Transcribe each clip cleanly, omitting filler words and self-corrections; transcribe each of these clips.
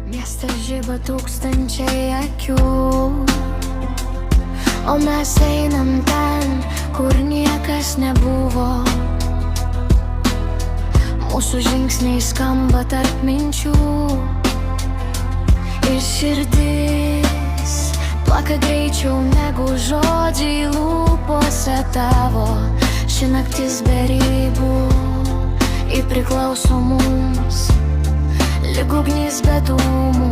Miestas žiba tūkstančiai akių, o mes einam ten, kur niekas nebuvo. Mūsų žingsniai skamba tarp minčių ir širdis plaka greičiau negu žodžiai lūpose tavo. Ši naktis be ribų ji priklauso mums, lyg ugnis be dūmų,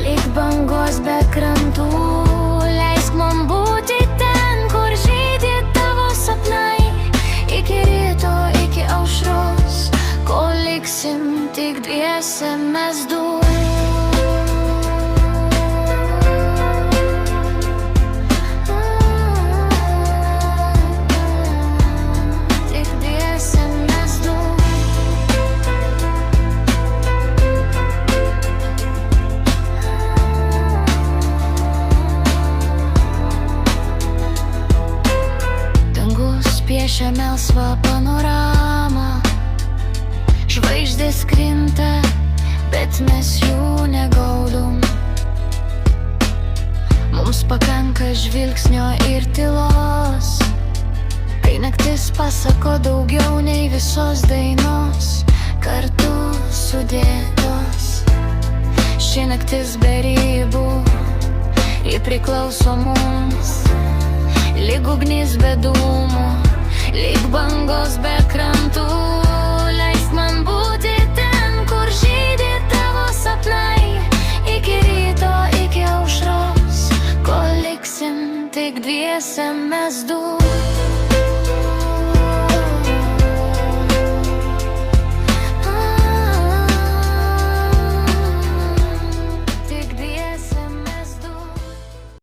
lyg bangos be krantų. Leisk man būti ten, kur žydi tavo sapnai, iki ryto, iki aušros, kol liksim tik dviese mes du. Piešia melsvą panoramą, žvaigždės krinta, bet mes jų negaudom. Mums pakanka žvilgsnio ir tylos, kai naktis pasako daugiau nei visos dainos kartu sudėtos. Ši naktis be ribų ji priklauso mums, lyg ugnis be dūmų, lyg bangos be krantų.